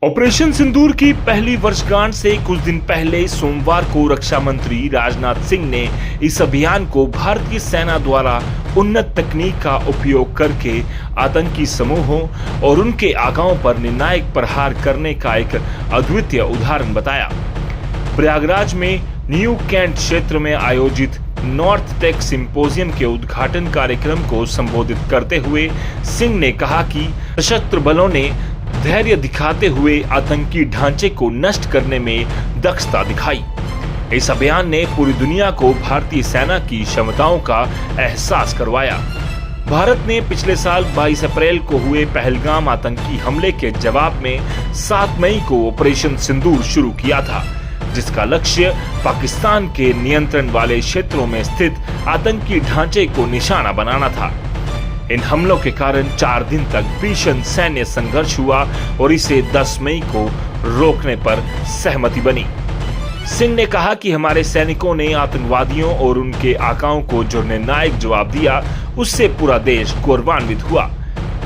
Operation सिंदूर की पहली वर्षगांठ से कुछ दिन पहले सोमवार को रक्षा मंत्री राजनाथ सिंह ने इस अभियान को भारतीय सेना द्वारा उन्नत तकनीक का उपयोग करके आतंकी समूहों और उनके आगाओं पर निर्णायक प्रहार करने का एक अद्वितीय उदाहरण बताया। प्रयागराज में न्यू कैंट क्षेत्र में आयोजित नॉर्थ टेक सिंपोजियम के उद्घाटन कार्यक्रम को संबोधित करते हुए सिंह ने कहा कि सशस्त्र बलों ने धैर्य दिखाते हुए आतंकी ढांचे को नष्ट करने में दक्षता दिखाई। इस अभियान ने पूरी दुनिया को भारतीय सेना की क्षमताओं का एहसास करवाया। भारत ने पिछले साल 22 अप्रैल को हुए पहलगाम आतंकी हमले के जवाब में 7 मई को ऑपरेशन सिंदूर शुरू किया था, जिसका लक्ष्य पाकिस्तान के नियंत्रण वाले क्षेत्रों में स्थित आतंकी ढांचे को निशाना बनाना था। इन हमलों के कारण 4 दिन तक भीषण सैन्य संघर्ष हुआ और इसे 10 मई को रोकने पर सहमति बनी। सिंह ने कहा कि हमारे सैनिकों ने आतंकवादियों और उनके आकाओं को जो निर्णायक जवाब दिया, उससे पूरा देश गौरवान्वित हुआ।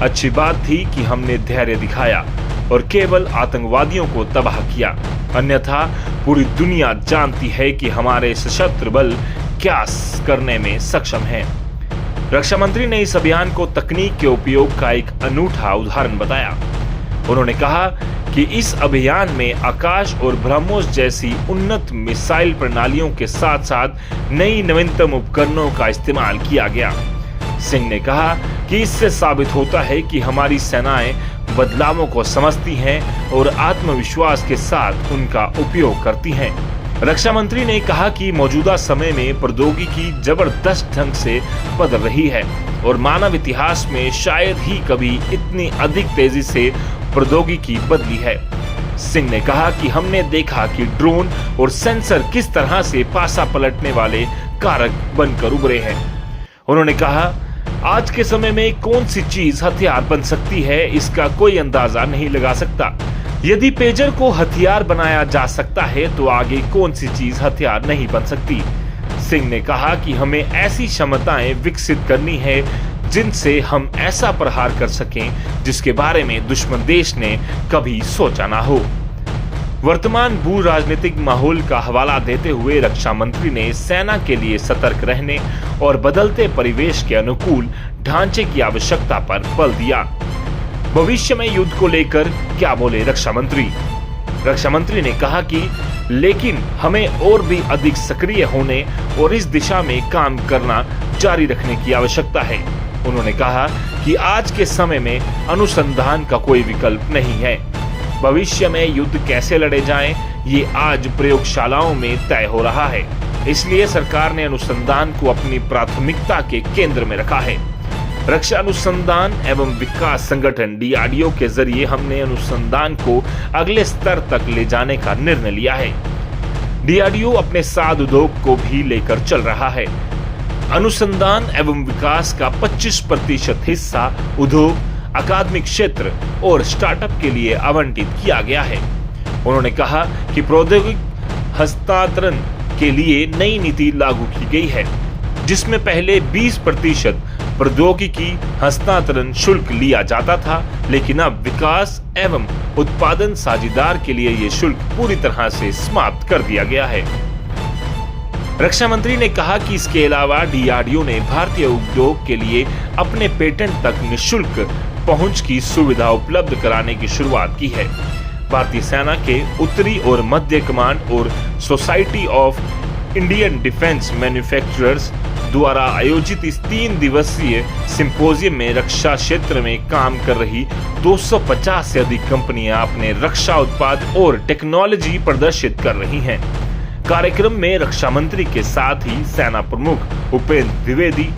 अच्छी बात थी कि हमने धैर्य दिखाया और केवल आतंकवादियों को तबाह किया, अन्यथा पूरी दुनिया जानती है कि हमारे सशस्त्र बल क्या करने में सक्षम हैं। रक्षा मंत्री ने इस अभियान को तकनीक के उपयोग का एक अनूठा उदाहरण बताया। उन्होंने कहा कि इस अभियान में आकाश और ब्रह्मोस जैसी उन्नत मिसाइल प्रणालियों के साथ साथ नई नवीनतम उपकरणों का इस्तेमाल किया गया। सिंह ने कहा कि इससे साबित होता है कि हमारी सेनाएं बदलावों को समझती हैं और आत्मविश्वास के साथ उनका उपयोग करती हैं। रक्षा मंत्री ने कहा कि मौजूदा समय में प्रौद्योगिकी जबरदस्त ढंग से बदल रही है और मानव इतिहास में शायद ही कभी इतनी अधिक तेजी से प्रौद्योगिकी बदली है। सिंह ने कहा कि हमने देखा कि ड्रोन और सेंसर किस तरह से पासा पलटने वाले कारक बनकर उभरे हैं। उन्होंने कहा, आज के समय में कौन सी चीज हथियार बन सकती है, इसका कोई अंदाजा नहीं लगा सकता। यदि पेजर को हथियार बनाया जा सकता है तो आगे कौन सी चीज हथियार नहीं बन सकती। सिंह ने कहा कि हमें ऐसी क्षमताएं विकसित करनी है जिनसे हम ऐसा प्रहार कर सकें जिसके बारे में दुश्मन देश ने कभी सोचा ना हो। वर्तमान भू राजनीतिक माहौल का हवाला देते हुए रक्षा मंत्री ने सेना के लिए सतर्क रहने और बदलते परिवेश के अनुकूल ढांचे की आवश्यकता पर बल दिया। भविष्य में युद्ध को लेकर क्या बोले रक्षा मंत्री? रक्षा मंत्री ने कहा कि लेकिन हमें और भी अधिक सक्रिय होने और इस दिशा में काम करना जारी रखने की आवश्यकता है। उन्होंने कहा कि आज के समय में अनुसंधान का कोई विकल्प नहीं है। भविष्य में युद्ध कैसे लड़े जाएं, ये आज प्रयोगशालाओं में तय हो रहा है। इसलिए सरकार ने अनुसंधान को अपनी प्राथमिकता के केंद्र में रखा है। रक्षा अनुसंधान एवं विकास संगठन DRDO के जरिए हमने अनुसंधान को अगले स्तर तक ले जाने का निर्णय लिया है। DRDO अपने साथ उद्योग को भी लेकर चल रहा है। अनुसंधान एवं विकास का 25% हिस्सा उद्योग, अकादमिक क्षेत्र और स्टार्टअप के लिए आवंटित किया गया है। उन्होंने कहा कि प्रौद्योगिक हस्तांतरण के लिए नई नीति लागू की गई है, जिसमें पहले 20% प्रौद्योगिकी हस्तांतरण शुल्क लिया जाता था, लेकिन अब विकास एवं उत्पादन साझेदार के लिए यह शुल्क पूरी तरह से समाप्त कर दिया गया है। रक्षा मंत्री ने कहा कि इसके अलावा DRDO ने भारतीय उद्योग के लिए अपने पेटेंट तक निःशुल्क पहुंच की सुविधा उपलब्ध कराने की शुरुआत की है। भारतीय सेना के उत्तरी और मध्य कमांड और society of Indian defence manufacturers द्वारा आयोजित इस 3 दिवसीय सिंपोजियम में रक्षा क्षेत्र में काम कर रही 250 से अधिक कंपनियां अपने रक्षा उत्पाद और टेक्नोलॉजी प्रदर्शित कर रही हैं। कार्यक्रम में रक्षा मंत्री के साथ ही सेना प्रमुख Upendra Dwivedi,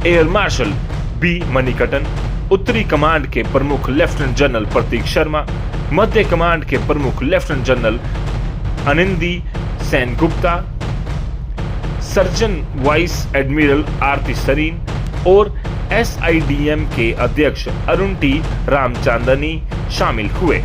air marshal B Manikatan, उत्तरी कमांड के प्रमुख लेफ्टिनेंट जनरल प्रतीक शर्मा, मध्य कमांड के प्रमुख lieutenant general Anindya Sengupta, surgeon vice admiral Arti Sarin और SIDM के अध्यक्ष अरुण T रामचांदनी शामिल हुए।